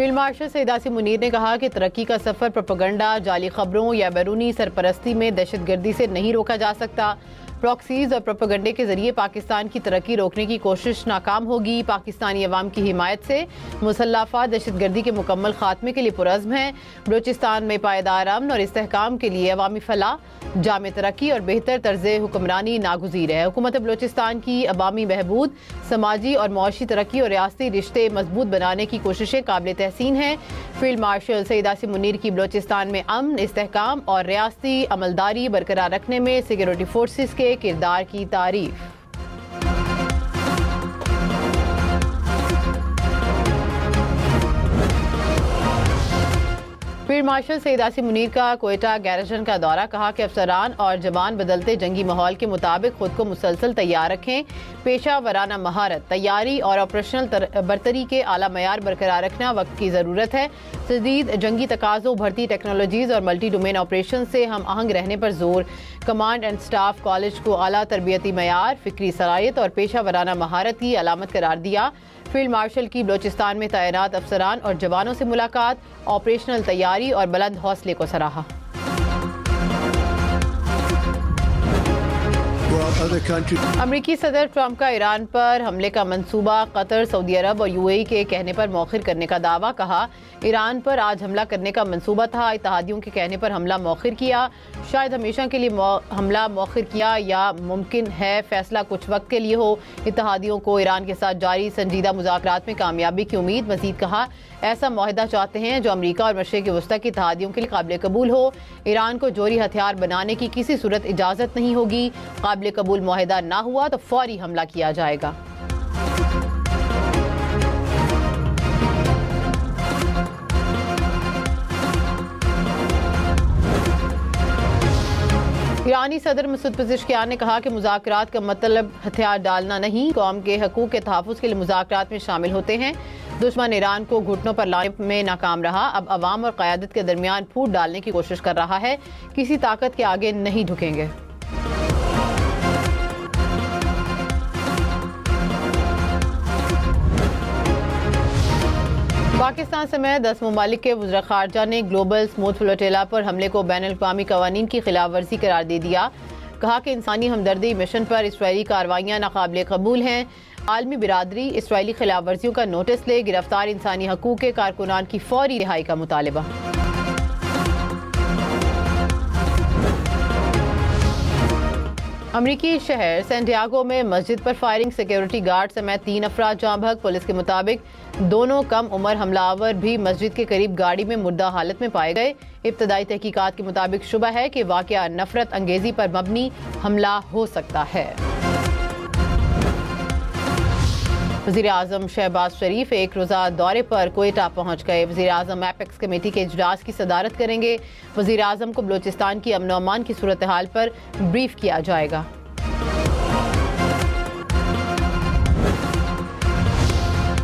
Field marshal Saeed Asim Munir ने कहा कि तरक्की का सफर प्रोपेगेंडा, जाली खबरों या बैरूनी सरपरस्ती में दहशतगर्दी से नहीं रोका जा सकता। प्रॉक्सीज और प्रोपेगेंडे के जरिए पाकिस्तान की तरक्की रोकने की कोशिश नाकाम होगी। पाकिस्तानी अवाम की हिमायत से मुसल्लफा दहशतगर्दी के मुकम्मल खात्मे के लिए पुरज़्म है। बलूचिस्तान में पायदार अमन और इस्तेहकाम के लिए अवामी फलाह, जामे तरक्की और बेहतर तर्ज हुक्मरानी नागुज़ीर है। हुकूमत बलूचिस्तान की अवामी बहबूद, समाजी और मुआशी तरक्की और रियासती रिश्ते मजबूत बनाने की कोशिशें काबिल तहसीन हैं। फील्ड मार्शल सईद आसिम मुनीर की बलूचिस्तान में अमन, इस्तेहकाम और रियासती अमलदारी बरकरार रखने में सिक्योरिटी फोर्सेस के किरदार की तारीफ। फील्ड मार्शल सईद आसिम मुनीर का कोयटा गैरजन का दौरा, कहा कि अफसरान और जवान बदलते जंगी माहौल के मुताबिक खुद को मुसलसल तैयार रखें। पेशा वराना महारत, तैयारी और ऑपरेशनल बरतरी के आला मयार बरकरार रखना वक्त की ज़रूरत है। जदीद जंगी तकाज़ों, बढ़ती टेक्नोलॉजीज़ और मल्टी डोमेन ऑपरेशन से हम आहंग रहने पर जोर। कमांड एंड स्टाफ कॉलेज को आला तरबियती मयार, फिक्री सलाहियत और पेशा वराना महारत की अलामत करार दिया। फील्ड मार्शल की बलूचिस्तान में तैनात अफसरान और जवानों से मुलाकात, ऑपरेशनल तैयारी और बुलंद हौसले को सराहा। अमरीकी सदर ट्रंप का ईरान पर हमले का मंसूबा कतर, सऊदी अरब और यूएई के कहने पर मौखिर करने का दावा। कहा, ईरान पर आज हमला करने का मंसूबा था, इत्तेहादियों के कहने पर हमला मौखिर किया। शायद हमेशा के लिए हमला मौखिर किया या मुमकिन है फैसला कुछ वक्त के लिए हो। इत्तेहादियों को ईरान के साथ जारी संजीदा मुज़ाकरात में कामयाबी की उम्मीद। मज़ीद कहा, ऐसा मुआहदा चाहते हैं जो अमरीका और मशरिक़ वस्ता की इत्तेहादियों के लिए काबिल कबूल हो। ईरान को जोरी हथियार बनाने की किसी सूरत इजाज़त नहीं होगी। काबिल कबूल मुआहदा ना हुआ तो फौरी हमला किया जाएगा। ईरानी सदर मसूद पेज़ेश्कियान ने कहा कि मुज़ाकरात का मतलब हथियार डालना नहीं, कौम के हकूक़ के तहफ़्फ़ुज़ के लिए मुज़ाकरात में शामिल होते हैं। दुश्मन ईरान को घुटनों पर लाने में नाकाम रहा, अब अवाम और क़यादत के दरमियान फूट डालने की कोशिश कर रहा है। किसी ताकत के आगे नहीं झुकेंगे। पाकिस्तान समेत 10 ममालिक के वज़ीर ख़ारजा ने ग्लोबल स्मूथ फ्लोटिला पर हमले को बैनुल-अक़वामी क़वानीन की खिलाफ वर्जी करार दे दिया। कहा कि इंसानी हमदर्दी मिशन पर इसराइली कार्रवाइयाँ नाकाबिल कबूल हैं। आलमी बिरादरी इसराइली खिलाफ वर्जियों का नोटिस ले, गिरफ्तार इंसानी हकूक़ के कारकुनान की फौरी रिहाई का मुतालबा। अमरीकी शहर सैंटियागो में मस्जिद पर फायरिंग, सिक्योरिटी गार्ड समेत 3 अफराद जाँ बहक। पुलिस के मुताबिक दोनों कम उम्र हमलावर भी मस्जिद के करीब गाड़ी में मुर्दा हालत में पाए गए। इब्तदाई तहकीकात के मुताबिक शुबह है कि वाक़या नफरत अंगेजी पर मबनी हमला हो सकता है। वज़ीर आज़म शहबाज शरीफ एक रोज़ा दौरे पर कोयटा पहुँच गए। वज़ीर आज़म एपेक्स कमेटी के इजलास की सदारत करेंगे। वज़ीर आज़म को बलूचिस्तान की अमन अमान की सूरत हाल पर ब्रीफ किया जाएगा।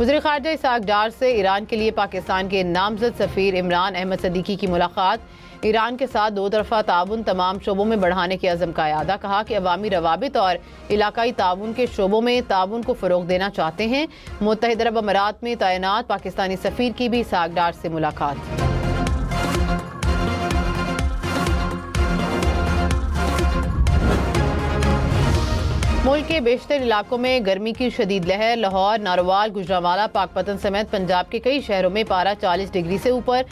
वज़ीर ख़ारजा इसाक डार से ईरान के लिए पाकिस्तान के नामज़द सफ़ीर इमरान अहमद सदीकी की मुलाकात। ईरान के साथ दो तरफ़ा ताउन तमाम शोबों में बढ़ाने के अज़म का यादा। कहा कि अवामी रवाबित और इलाकाई ताउन के शोबों में ताउन को फ़रोग़ देना चाहते हैं। मुत्तहिदा अरब अमारात में तैनात पाकिस्तानी सफ़ीर की भी इसाक डार से मुलाकात। मुल्क के बेशतर इलाकों में गर्मी की शदीद लहर। लाहौर, नारोवाल, गुजरांवाला, पाकपतन समेत पंजाब के कई शहरों में पारा 40 डिग्री से ऊपर।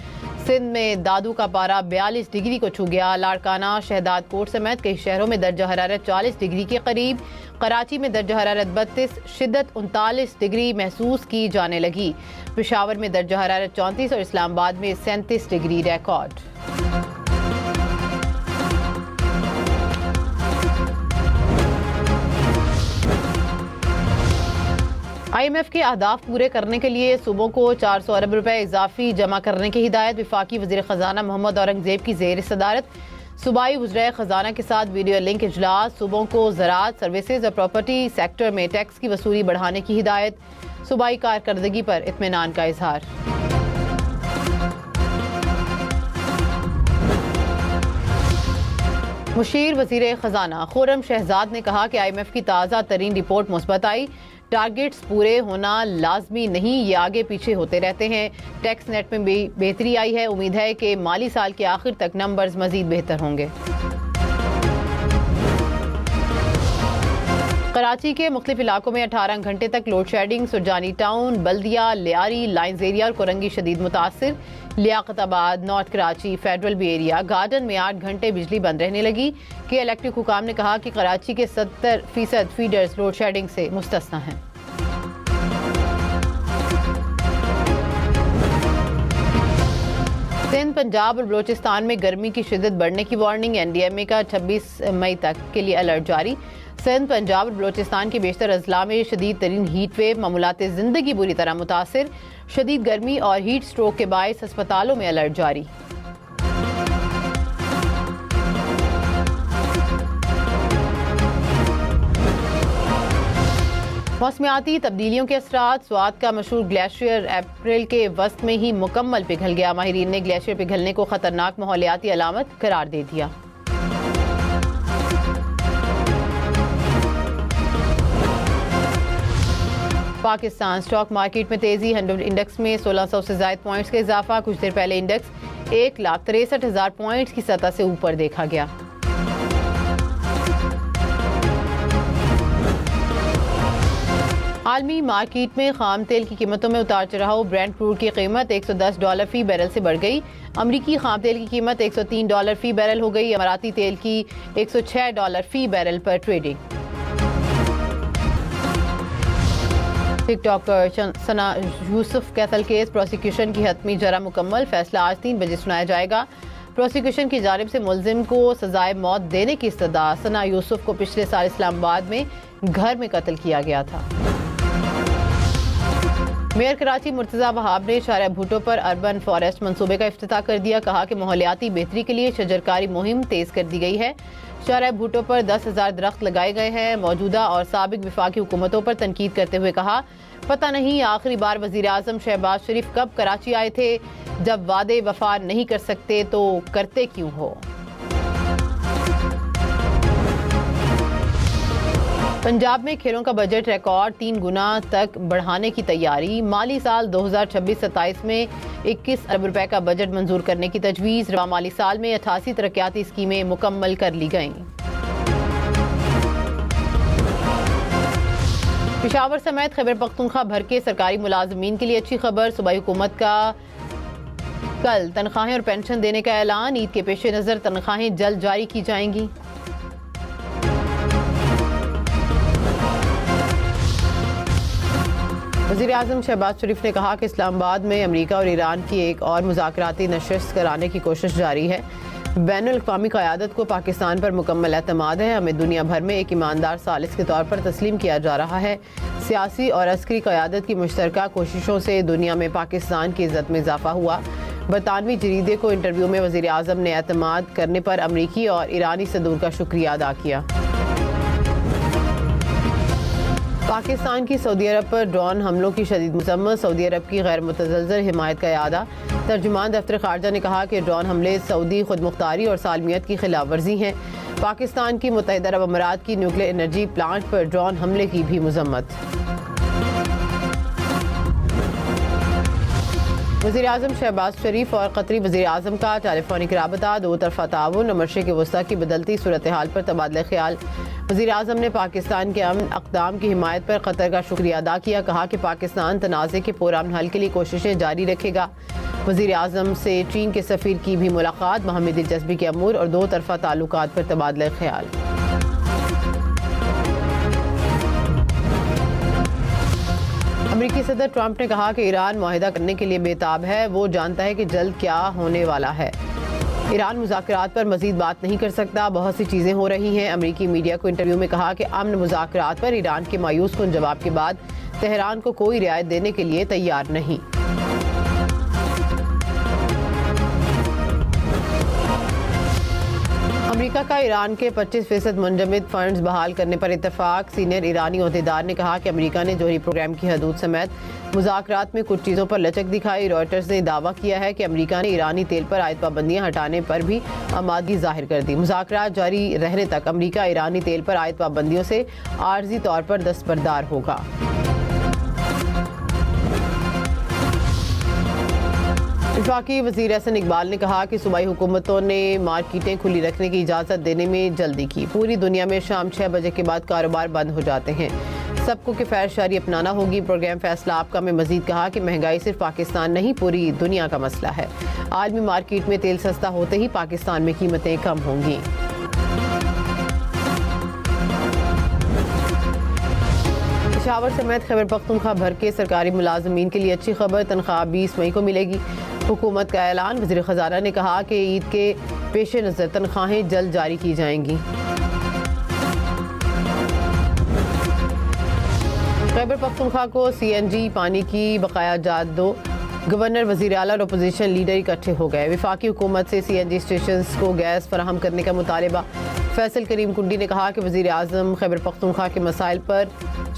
सिंध में दादू का पारा 42 डिग्री को छू गया। लाड़काना, शहदाद कोट समेत कई शहरों में दर्जा हरारत 40 डिग्री के करीब। कराची में दर्जा हरारत 32, शिद्दत 39 डिग्री महसूस की जाने लगी। पेशावर में दर्जा हरारत 34 और इस्लामाबाद में 37 डिग्री रिकॉर्ड। IMF के अहदाफ पूरे करने के लिए सूबों को 400 अरब रुपए इजाफी जमा करने की हिदायत। विफाकी वज़ीर ख़जाना मोहम्मद औरंगज़ेब की ज़ेर सदारत सूबाई वज़ीर ख़जाना के साथ वीडियो लिंक इजलास। सूबों को ज़राअत, सर्विसेज और प्रॉपर्टी सेक्टर में टैक्स की वसूली बढ़ाने की हिदायत। सूबाई कारकर्दगी पर इत्मीनान का इजहार। मुशीर वज़ीर ख़जाना खुर्रम शहजाद ने कहा कि IMF की ताज़ा तरीन रिपोर्ट मुस्बत आई। टारगेट्स पूरे होना लाजमी नहीं, ये आगे पीछे होते रहते हैं। टैक्स नेट में बेहतरी आई है। उम्मीद है कि माली साल के आखिर तक नंबर्स मजीद बेहतर होंगे। कराची के मुख्तलिफ इलाकों में 18 घंटे तक load shedding. Surjani town, Baldia, Lyari, lines area और कोरंगी शदीद मुतासिर। Liaquatabad, north Karachi, federal B area, garden में 8 घंटे बिजली बंद रहने लगी। के इलेक्ट्रिक हुकाम ने कहा कि कराची के 70% फीडर्स लोड शेडिंग से मुस्तस्ना हैं। सिंध, पंजाब और बलोचिस्तान में गर्मी की शिद्दत बढ़ने की वार्निंग। NDMA का 26 मई तक के लिए अलर्ट जारी। सिंध, पंजाब और बलोचिस्तान के बेशतर अजला में शदीद तरीन हीट वेव। मामूलात जिंदगी बुरी तरह मुतासिर। शदीद गर्मी और हीट स्ट्रोक के बायस अस्पतालों में अलर्ट जारी। मौसमियाती तब्दीलियों के असरात। स्वात का मशहूर ग्लेशियर अप्रैल के वस्त में ही मुकम्मल पिघल गया। माहिरीन ने ग्लेशियर पिघलने को खतरनाक माहौलियाती अलामत करार दे दिया। पाकिस्तान स्टॉक मार्केट में तेजी। 100 इंडेक्स में 1600 से ज्यादा पॉइंट्स का इजाफा। कुछ देर पहले इंडेक्स 1,63,000 पॉइंट्स की सतह से ऊपर देखा गया। आलमी मार्केट में खाम तेल की कीमतों में उतार चढ़ाव। ब्रेंट क्रूड की कीमत $110 फी बैरल से बढ़ गई। अमरीकी खाम तेल की कीमत $103 फी बैरल हो गई। अमाराती तेल की $106 फी बैरल पर ट्रेडिंग। टिकटॉकर सना यूसुफ कत्ल केस प्रोसिक्यूशन की हतमी जरा मुकम्मल। फैसला आज 3 बजे सुनाया जाएगा। प्रोसिक्यूशन की जानिब से मुलजिम को सजाए मौत देने की इस्तदा। सना यूसुफ को पिछले साल इस्लामाबाद में घर में कत्ल किया गया था। मेयर कराची मुर्तजा वहाब ने शाहरा भुट्टो पर अर्बन फॉरेस्ट मंसूबे का इफ्तिताह कर दिया। कहा कि माहौलियाती बेहतरी के लिए शजरकारी मुहिम तेज कर दी गई है। शाहरा भुट्टो पर 10,000 दरख्त लगाए गए हैं। मौजूदा और साबिक वफाकी हुकूमतों पर तनकीद करते हुए कहा, पता नहीं आखिरी बार वजीर आजम शहबाज शरीफ कब कराची आए थे। जब वादे वफा नहीं कर सकते तो करते क्यों हो। पंजाब में खेलों का बजट रिकॉर्ड 3 गुना तक बढ़ाने की तैयारी। माली साल 2026-27 में 21 अरब रुपए का बजट मंजूर करने की तजवीज़। रवा माली साल में 88 तरक्याती स्कीमें मुकम्मल कर ली गईं। पेशावर समेत खैबर पख्तूनख्वा भर के सरकारी मुलाजमीन के लिए अच्छी खबर। सूबाई हुकूमत का कल तनख्वाहें और पेंशन देने का ऐलान। ईद के पेश नज़र तनख्वाहें जल्द जारी की जाएंगी। वज़ीर आज़म शहबाज शरीफ ने कहा कि इस्लामाबाद में अमेरिका और ईरान की एक और मुज़ाकराती नशिस्त कराने की कोशिश जारी है। बैनुल-अक़वामी क़यादत को पाकिस्तान पर मुकम्मल एतमाद है। हमें दुनिया भर में एक ईमानदार सालिस के तौर पर तस्लीम किया जा रहा है। सियासी और अस्करी क़यादत की मुश्तरका कोशिशों से दुनिया में पाकिस्तान की इज़्ज़त में इजाफा हुआ। बरतानवी जरीदे को इंटरव्यू में वज़ीर आज़म ने एतमाद करने पर अमरीकी और ईरानी सदूर का शुक्रिया अदा किया। पाकिस्तान की सऊदी अरब पर ड्रोन हमलों की शदीद मज़म्मत। सऊदी अरब की गैर मुतज़लज़ल हिमायत का इरादा। तर्जुमान दफ्तर खारजा ने कहा कि ड्रोन हमले सऊदी खुदमुख्तारी और सालमियत की खिलाफ वर्जी हैं। पाकिस्तान की मुत्तहिदा अरब अमारात की न्यूक्लियर एनर्जी प्लांट पर ड्रोन हमले की भी मज़म्मत। वज़ीर आज़म शहबाज शरीफ और कतरी वज़ीर आज़म का टेलीफोनिक राबता। 2 तरफ़ा ताउन और मशरिक़ वस्ता की बदलती सूरत हाल पर तबादला ख्याल। वज़ीर आज़म ने पाकिस्तान के अमन अक़दाम की हिमायत पर कतर का शुक्रिया अदा किया। कहा कि पाकिस्तान तनाज़े के पुरअमन हल के लिए कोशिशें जारी रखेगा। वज़ीर आज़म से चीन के सफ़ीर की भी मुलाकात। बाहमी दिलचस्पी के अमूर और 2 तरफ़ा ताल्लुकात पर तबादला ख्याल। अमेरिकी सदर ट्रंप ने कहा कि ईरान मुआहिदा करने के लिए बेताब है। वो जानता है कि जल्द क्या होने वाला है। ईरान मुज़ाकरात पर मजीद बात नहीं कर सकता। बहुत सी चीज़ें हो रही हैं। अमेरिकी मीडिया को इंटरव्यू में कहा कि अमन मुज़ाकरात पर ईरान के मायूस कुन जवाब के बाद तेहरान को कोई रियायत देने के लिए तैयार नहीं। अमेरिका का ईरान के 25% मुंजमद फंड्स बहाल करने पर इत्तेफाक। सीनियर ईरानी ओहदेदार ने कहा कि अमेरिका ने जोहरी प्रोग्राम की हदूद समेत मुज़ाकरात में कुछ चीज़ों पर लचक दिखाई। रॉयटर्स ने दावा किया है कि अमेरिका ने ईरानी तेल पर आयद पाबंदियां हटाने पर भी आमादगी जाहिर कर दी। मुज़ाकरात जारी रहने तक अमेरिका ईरानी तेल पर आयद पाबंदियों से आर्जी तौर पर दस्तबरदार होगा। वफाकी वज़ीर एहसन इकबाल ने कहा कि सूबाई हुकूमतों ने मार्केटें खुली रखने की इजाज़त देने में जल्दी की। पूरी दुनिया में शाम 6 बजे के बाद कारोबार बंद हो जाते हैं। सबको किफ़ायत शारी अपनाना होगी। प्रोग्राम फैसला आपका में मजीद कहा कि महंगाई सिर्फ पाकिस्तान नहीं पूरी दुनिया का मसला है। आलमी मार्केट में तेल सस्ता होते ही पाकिस्तान में कीमतें कम होंगी। पेशावर समेत खैबर पख्तूनख्वा भर के सरकारी मुलाजमीन के लिए अच्छी खबर, तनख्वाह 20 मई को मिलेगी। हुकूमत का ऐलान। वज़ीर ख़ज़ाना ने कहा कि ईद के पेश नज़र तनख्वाहें जल्द जारी की जाएंगी। खैबर पख्तूनख्वा को CNG पानी की बकाया जात दो। गवर्नर, वज़ीर आला और अपोजिशन लीडर इकट्ठे हो गए। वफाकी हुकूमत से CNG स्टेशन को गैस फराहम करने का मुतालबा। फैसल करीम कुंडी ने कहा कि वज़ीर आज़म खैबर पख्तूनख्वा के मसाइल पर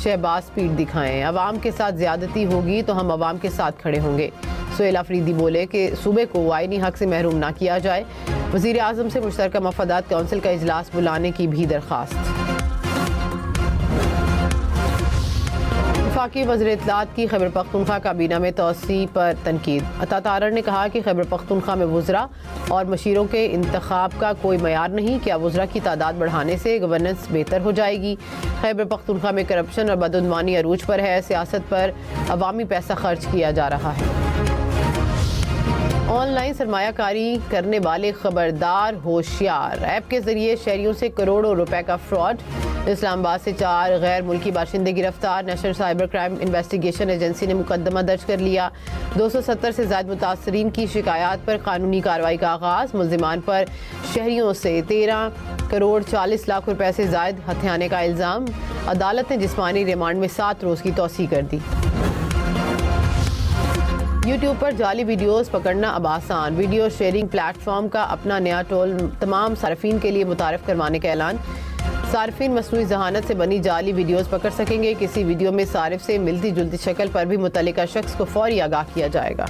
शहबाज स्पीड दिखाएं। अवाम के साथ ज़्यादती होगी तो हम अवाम के साथ खड़े होंगे। सुहेल अफरीदी बोले कि सूबे को आईनी हक से महरूम ना किया जाए। वज़ीर आज़म से मुश्तरका मफादात कौंसिल का इजलास बुलाने की भी दरख्वास्त। वफाकी वज़ीर इत्तलात की खैबर पख्तूनख्वा काबीना में तोसी पर तनकीद। अता तारर ने कहा कि खैबर पख्तूनख्वा में वुज़रा और मशीरों के इंतखाब का कोई मयार नहीं। क्या वुज़रा की तादाद बढ़ाने से गवर्नेंस बेहतर हो जाएगी? खैबर पख्तूनख्वा में करप्शन और बदउनवानी अरूज पर है। सियासत पर अवामी पैसा खर्च किया जा रहा है। ऑनलाइन सरमायाकारी करने वाले खबरदार होशियार। ऐप के जरिए शहरियों से करोड़ों रुपए का फ्रॉड। इस्लामाबाद से 4 गैर मुल्की बाशिंदे गिरफ्तार। National cyber crime investigation agency ने मुकदमा दर्ज कर लिया। 270 से ज़ायद मुतासरीन की शिकायत पर कानूनी कार्रवाई का आगाज़। मुल्जिमान पर शहरियों से 13 करोड़ 40 लाख रुपए से ज़ायद हथियाने का इल्ज़ाम। अदालत ने जिस्मानी रिमांड में 7 रोज़ की तौसीह कर दी। यूट्यूब पर जाली वीडियोस पकड़ना अब आसान। वीडियो शेयरिंग प्लेटफॉर्म का अपना नया टोल तमाम सार्फिन के लिए मुतारफ़ करवाने का ऐलान। सार्फिन मसनूई जहानत से बनी जाली वीडियोस पकड़ सकेंगे। किसी वीडियो में सारिफ से मिलती जुलती शक्ल पर भी मुतल्लिका शख्स को फौरी आगाह किया जाएगा।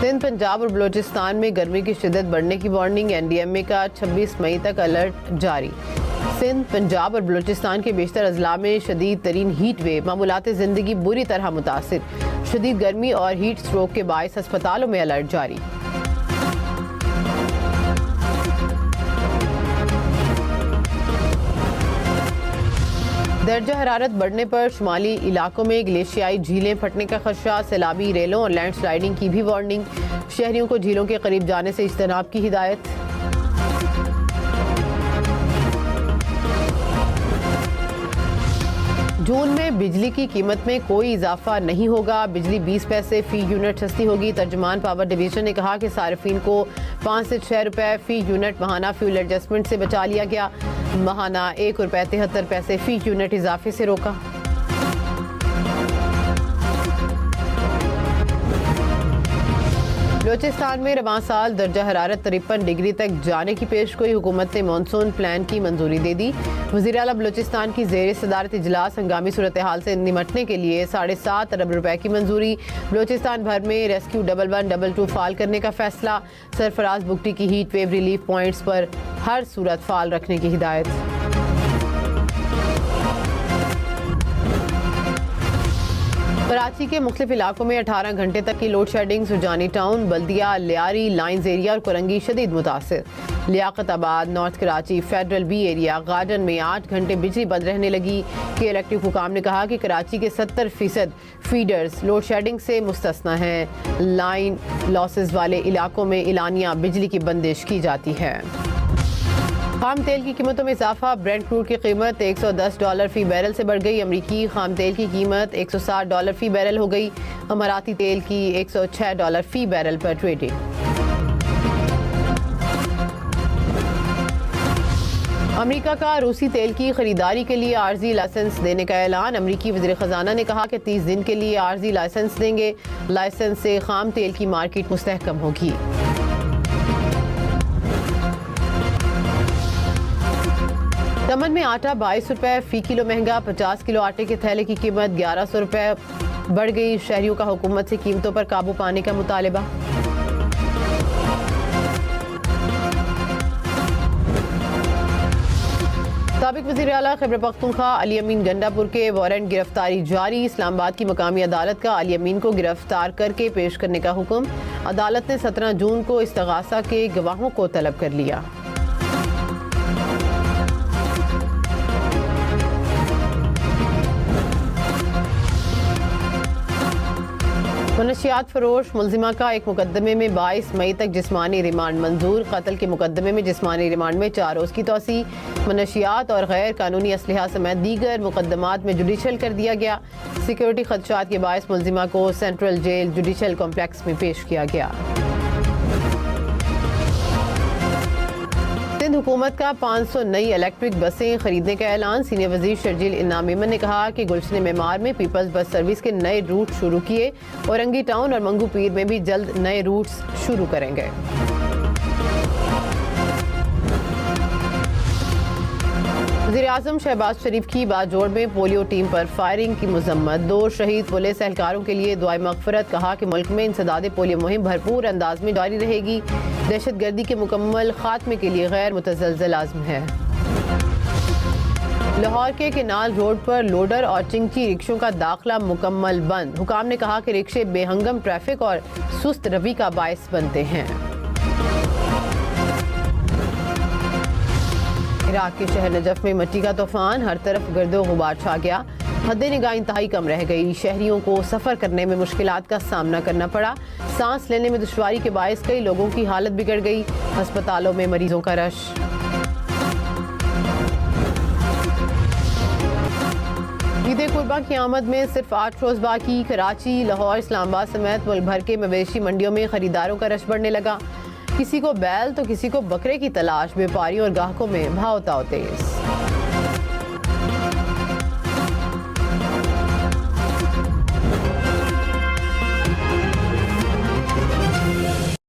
सिंध, पंजाब और बलोचिस्तान में गर्मी की शिद्दत बढ़ने की वार्निंग। NDMA का 26 मई तक अलर्ट जारी। सिंध, पंजाब और बलोचिस्तान के बेशतर अजला में शदीद तरीन हीट वेव। मामूलात ज़िंदगी बुरी तरह मुतासिर। शदीद गर्मी और हीट स्ट्रोक के बायस अस्पतालों में अलर्ट जारी। दर्जा हरारत बढ़ने पर शुमाली इलाकों में ग्लेशियाई झीलें फटने का खदशा। सैलाबी रेलों और लैंडस्लाइडिंग की भी वार्निंग। शहरियों को झीलों के करीब जाने से इज्तनाब की हिदायत। जून में बिजली की कीमत में कोई इजाफा नहीं होगा। बिजली 20 पैसे फी यूनिट सस्ती होगी। तर्जुमान पावर डिवीजन ने कहा कि सार्फिन को 5 से 6 रुपए फी यूनिट माहाना फ्यूल एडजस्टमेंट से बचा लिया गया। माहाना 1 रुपए 73 पैसे फी यूनिट इजाफे से रोका। बलोचिस्तान में रवां साल दर्जा हरारत 53 डिग्री तक जाने की पेशगोई। हुकूमत ने मानसून प्लान की मंजूरी दे दी। वज़ीर आला बलोचिस्तान की ज़ेर सदारत इजलास। हंगामी सूरत हाल से निमटने के लिए 7.5 अरब रुपए की मंजूरी। बलोचिस्तान भर में रेस्क्यू 11-12 फाल करने का फैसला। सरफराज बुगटी की हीट वेव रिलीफ पॉइंट्स पर हर सूरत फाल रखने की हिदायत। कराची के मुख्तलिफ इलाकों में 18 घंटे तक की load shedding. सुजानी town, Baldia, Lyari, lines area और कुरंगी शदीद मुतासिर। Liaquatabad, north Karachi, federal B area, garden में 8 घंटे बिजली बंद रहने लगी। के इलेक्ट्रिक हुकाम ने कहा कि कराची के 70% फीडर्स लोड शेडिंग से मुस्तस्ना हैं। लाइन लॉसेस वाले इलाकों में इलानिया बिजली की बंदिश की जाती है। खाम तेल की कीमतों में इजाफा। ब्रेंट क्रूड की कीमत $110 फी बैरल से बढ़ गई। अमरीकी खाम तेल की कीमत $160 फी बैरल हो गई। अमाराती तेल की $106 फी बैरल पर ट्रेडिंग। अमेरिका का रूसी तेल की खरीदारी के लिए आर्जी लाइसेंस देने का ऐलान। अमेरिकी वज़ीर ख़ज़ाना ने कहा कि 30 दिन के लिए आर्जी लाइसेंस देंगे। लाइसेंस से खाम तेल की मार्केट मुस्तहकम होगी। दमन में आटा 22 रुपए फी किलो महंगा। 50 किलो आटे के थैले की कीमत 1100 रुपए बढ़ गई। शहरियों का हुकूमत से कीमतों पर काबू पाने का मुतालबा। साबिक वज़ीर आला खैबर पख्तूनख्वा अली अमीन गंडापुर के वारंट गिरफ्तारी जारी। इस्लामाबाद की मकामी अदालत का अली अमीन को गिरफ्तार करके पेश करने का हुक्म। अदालत ने 17 जून को इस्तगासा के गवाहों को तलब कर लिया। मनशियात फरोश मुलजिमा का एक मुकदमे में 22 मई तक जिस्मानी रिमांड मंजूर। कत्ल के मुकदमे में जिस्मानी रिमांड में 4 रोज़ की तोसी। मनशियात और गैर कानूनी असलहा समेत दीगर मुकदमात में जुडिशल कर दिया गया। सिक्योरिटी खदशात के बायस मुलजिमा को सेंट्रल जेल जुडिशल कॉम्प्लेक्स में पेश किया गया। सिंध हुकूमत का 500 नई इलेक्ट्रिक बसें खरीदने का ऐलान। सीनियर वजीर शर्जील इनाम मेमन ने कहा कि गुलशन मेमार में पीपल्स बस सर्विस के नए रूट शुरू किए। औरंगी टाउन और मंगू पीर में भी जल्द नए रूट्स शुरू करेंगे। वज़ीर आज़म शहबाज शरीफ की बाजोड़ में पोलियो टीम पर फायरिंग की मजम्मत। 2 शहीद पुलिस एहलकारों के लिए दुआए मग़फ़िरत। कहा कि मुल्क में इंसदाद पोलियो मुहिम भरपूर अंदाज में जारी रहेगी। दहशत गर्दी के मुकम्मल खात्मे के लिए गैर मुतज़लज़ल आज़म है। लाहौर के केनाल रोड पर लोडर और चिंची रिक्शों का दाखिला मुकम्मल बंद। हुकाम ने कहा कि रिक्शे बेहंगम ट्रैफिक और सुस्त रवि का बायस बनते हैं। इराक के शहर नजफ में मिट्टी का तूफान। हर तरफ गर्दो गुबार छा गया। हद निगाह इंतहाई कम रह गई। शहरियों को सफ़र करने में मुश्किलात का सामना करना पड़ा। सांस लेने में दुश्वारी के बायस कई लोगों की हालत बिगड़ गई। अस्पतालों में मरीजों का रश। ईद कुर्बा की आमद में सिर्फ 8 रोज बाकी। कराची, लाहौर, इस्लामाबाद समेत मुल्क भर के मवेशी मंडियों में खरीदारों का रश बढ़ने लगा। किसी को बैल तो किसी को बकरे की तलाश। व्यापारियों और ग्राहकों में भाव ताव तेज।